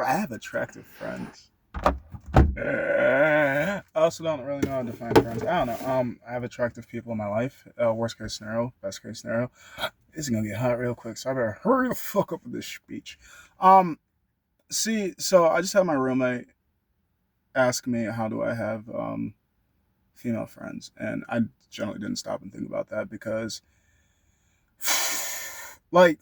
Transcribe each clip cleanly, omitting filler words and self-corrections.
I have attractive friends. I also don't really know how to define friends. I don't know. I have attractive people in my life. Worst case scenario, best case scenario. This is gonna get hot real quick, so I better hurry the fuck up with this speech. Um, so I just had my roommate ask me how do I have female friends, and I generally didn't stop and think about that because, like,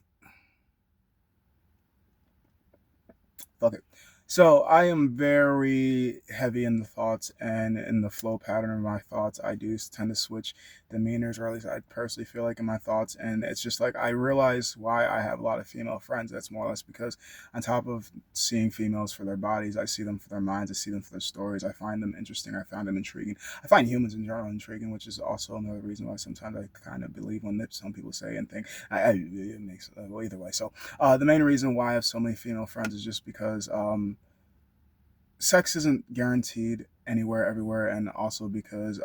fuck it. So I am very heavy in the thoughts and in the flow pattern of my thoughts. I do tend to switch demeanors, or at least I personally feel like in my thoughts. And it's just like I realize why I have a lot of female friends. That's more or less because on top of seeing females for their bodies, I see them for their minds. I see them for their stories. I find them interesting. I find them intriguing. I find humans in general intriguing, which is also another reason why sometimes I kind of believe when some people say and think. It makes well either way. So the main reason why I have so many female friends is just because sex isn't guaranteed anywhere, everywhere, and also because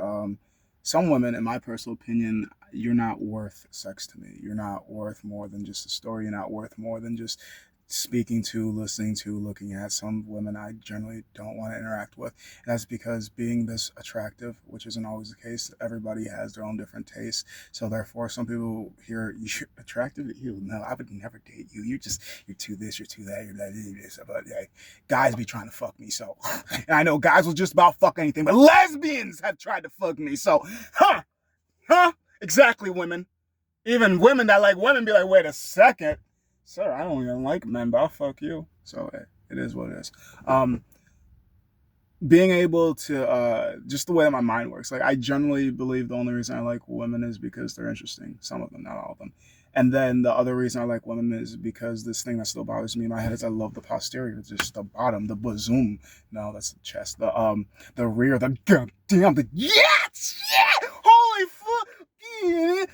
some women, in my personal opinion, you're not worth sex to me. You're not worth more than just a story. You're not worth more than just speaking to, listening to, looking at. Some women I generally don't want to interact with. And that's because being this attractive, which isn't always the case, everybody has their own different tastes. So therefore, some people hear you're attractive. You no, I would never date you. You're too this, you're too that, you're that, you're this. But yeah, guys be trying to fuck me. So, and I know guys will just about fuck anything, but lesbians have tried to fuck me. So, huh, exactly, women. Even women that like women be like, wait a second, sir, I don't even like men, but I'll fuck you. So it is what it is. Um, Being able to just the way that my mind works, like I generally believe the only reason I like women is because they're interesting. Some of them, not all of them. And then the other reason I like women is because this thing that still bothers me in my head is I love the posterior, just the bottom, the bosom. No, that's the chest. The rear, the goddamn, the yes, yeah, holy fuck.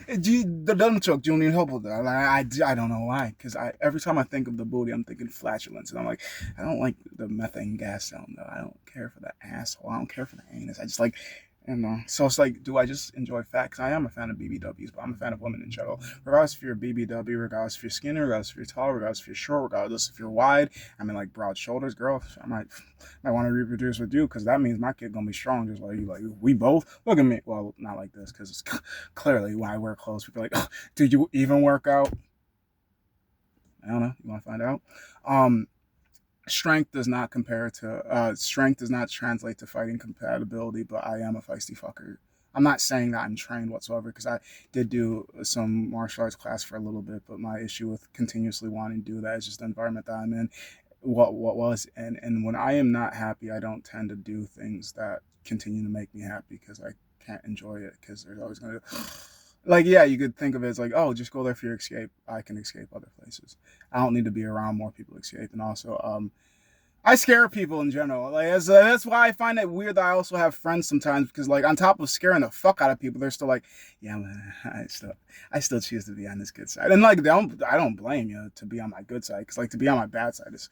The dumb truck, you don't need help with that. I don't know why, because I every time I think of the booty, I'm thinking flatulence, and I'm like, I don't like the methane gas sound though. I don't care for the asshole. I don't care for the anus. I just like, you know. So it's like, do I just enjoy fat? Because I am a fan of BBWs, but I'm a fan of women in general. Regardless if you're a BBW, regardless if you're skinny, regardless if you're tall, regardless if you're short, regardless if you're wide. I mean, like broad shoulders, girl. I might want to reproduce with you because that means my kid gonna be strong, just like you. Like we both. Look at me. Well, not like this because it's clearly when I wear clothes, people are like, oh, do you even work out? I don't know. You want to find out? Um, strength does not translate to fighting compatibility, but I am a feisty fucker. I'm not saying that I'm trained whatsoever because I did do some martial arts class for a little bit, but my issue with continuously wanting to do that is just the environment that I'm in. What was and when I am not happy, I don't tend to do things that continue to make me happy because I can't enjoy it because there's always gonna like yeah, you could think of it as like, oh, just go there for your escape. I can escape other places. I don't need to be around more people to escape. And also, I scare people in general. Like that's why I find it weird that I also have friends sometimes because like on top of scaring the fuck out of people, they're still like, yeah, man, I still choose to be on this good side. And like I don't blame you to be on my good side because like to be on my bad side is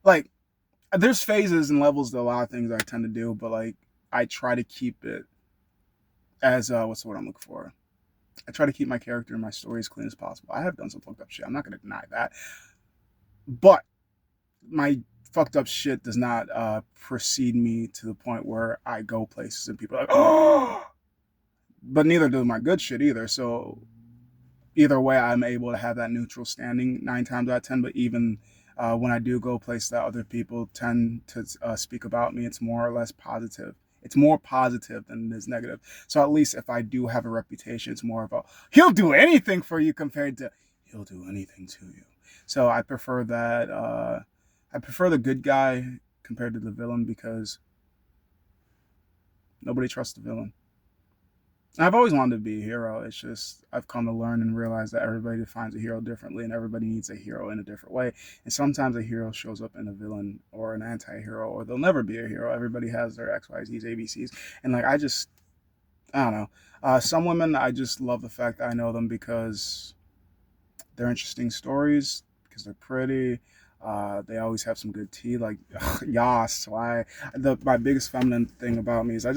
like there's phases and levels to a lot of things I tend to do, but like I try to keep it as what's the word I'm looking for? I try to keep my character and my story as clean as possible. I have done some fucked up shit. I'm not gonna deny that, but my fucked up shit does not precede me to the point where I go places and people are like, oh, but neither do my good shit either. So either way, I'm able to have that neutral standing 9 times out of 10. But even when I do go places that other people tend to speak about me, it's more or less positive. It's more positive than it is negative. So at least if I do have a reputation, it's more of a he'll do anything for you compared to he'll do anything to you. So I prefer that. I prefer the good guy compared to the villain because nobody trusts the villain. I've always wanted to be a hero. It's just I've come to learn and realize that everybody defines a hero differently, and everybody needs a hero in a different way. And sometimes a hero shows up in a villain or an anti-hero, or they'll never be a hero. Everybody has their X, Y, Z's, A, B, C's, and like I don't know. Some women, I just love the fact that I know them because they're interesting stories, because they're pretty. They always have some good tea. Like, yas. Why? My biggest feminine thing about me is I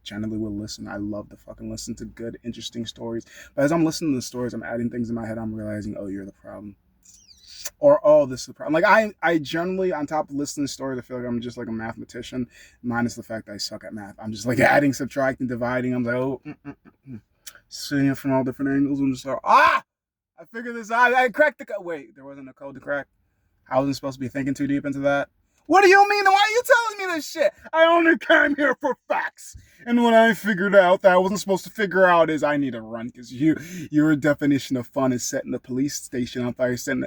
generally will listen. I love to fucking listen to good, interesting stories. But as I'm listening to the stories, I'm adding things in my head. I'm realizing, oh, you're the problem, or oh, this is the problem. Like I generally, on top of listening to stories, I feel like I'm just like a mathematician, minus the fact that I suck at math. I'm just like adding, subtracting, dividing. I'm like, oh, seeing it from all different angles. I'm just like, I figured this out. I cracked the code. Wait, there wasn't a code to crack. I wasn't supposed to be thinking too deep into that. What do you mean? Why are you telling me this shit? I only came here for facts. And what I figured out that I wasn't supposed to figure out is I need to run because your definition of fun is setting the police station on fire, setting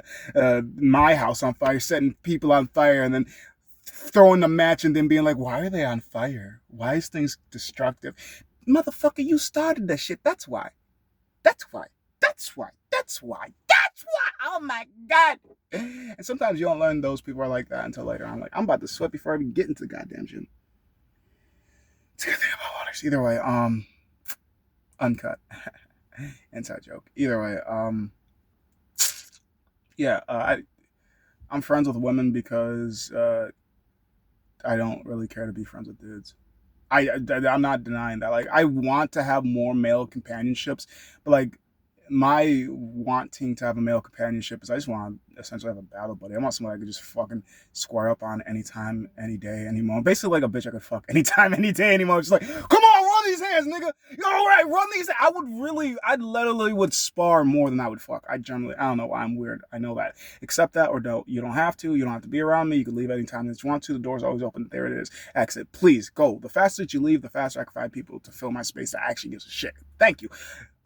my house on fire, setting people on fire, and then throwing the match and then being like, why are they on fire? Why is things destructive? Motherfucker, you started that shit. That's why. That's why. That's why. That's why. That's why. Oh my God. And sometimes you don't learn those people are like that until later. I'm like, I'm about to sweat before I even get into the goddamn gym. It's a good thing about waters. Either way, uncut. Inside joke. Either way, yeah, I'm friends with women because I don't really care to be friends with dudes. I'm not denying that. Like, I want to have more male companionships, but like, my wanting to have a male companionship is I just want to essentially have a battle buddy. I want somebody I could just fucking square up on anytime, any day, any moment. Basically like a bitch I could fuck anytime, any day, any moment. Just like, come on, run these hands, nigga. All right, run these. I'd literally would spar more than I would fuck. I don't know why I'm weird. I know that. Accept that or don't. You don't have to. You don't have to be around me. You can leave anytime that you want to. The door's always open. There it is. Exit. Please go. The faster that you leave, the faster I can find people to fill my space that actually gives a shit. Thank you.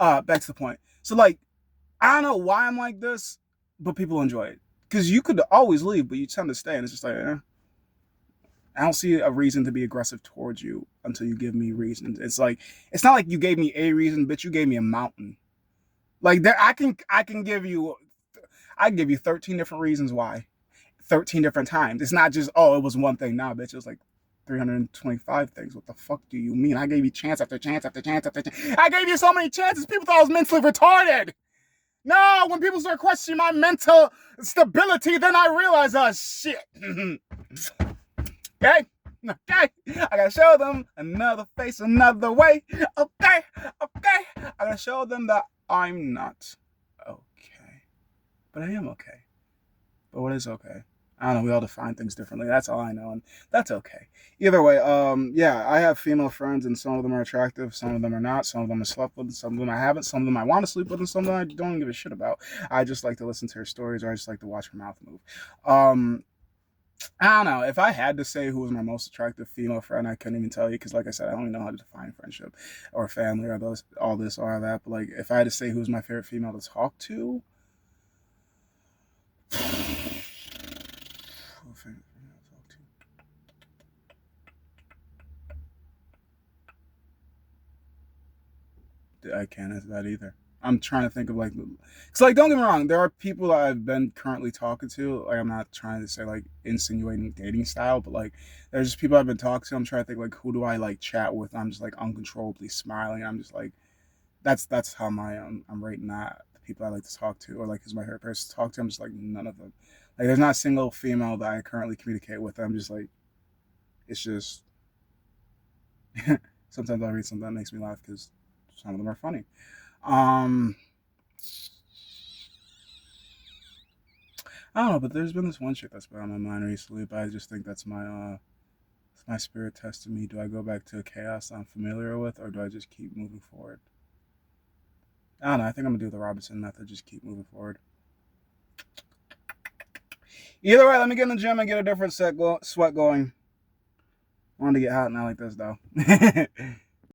Back to the point. So, like, I don't know why I'm like this, but people enjoy it. Because you could always leave, but you tend to stay, and it's just like, I don't see a reason to be aggressive towards you until you give me reasons. It's like, it's not like you gave me a reason, but you gave me a mountain. Like, there, I can give you, I can give you 13 different reasons why, 13 different times. It's not just, oh, it was one thing. Nah, bitch, it was like 325 things. What the fuck do you mean? I gave you chance after chance after chance after chance. I gave you so many chances. People thought I was mentally retarded. No, when people start questioning my mental stability, then I realize, oh, shit. Okay? Okay? I gotta show them another face, another way. Okay? Okay? I gotta show them that I'm not okay. But I am okay. But what is okay? I don't know, we all define things differently. That's all I know, and that's okay. Either way, yeah, I have female friends, and some of them are attractive, some of them are not, some of them I slept with, some of them I haven't, some of them I want to sleep with, and some of them I don't give a shit about. I just like to listen to her stories, or I just like to watch her mouth move. I don't know. If I had to say who was my most attractive female friend, I couldn't even tell you because, like I said, I don't even know how to define friendship or family or those, all this or that. But like, if I had to say who's my favorite female to talk to, I can't answer that either. I'm trying to think of like, cause like don't get me wrong, there are people that I've been currently talking to. Like I'm not trying to say like insinuating dating style, but like there's just people I've been talking to. I'm trying to think like who do I like chat with. I'm just like uncontrollably smiling. I'm just like that's how my I'm rating that the people I like to talk to or like who's my favorite person to talk to. I'm just like none of them. Like there's not a single female that I currently communicate with. I'm just like it's just sometimes I read something that makes me laugh because some of them are funny. Um, I don't know, but there's been this one chick that's been on my mind recently, but I just think it's my spirit testing me. Do I go back to chaos I'm familiar with, or do I just keep moving forward? I don't know. I think I'm gonna do the Robinson method. Just keep moving forward. Either way, let me get in the gym and get a different sweat going. I wanted to get hot now like this though.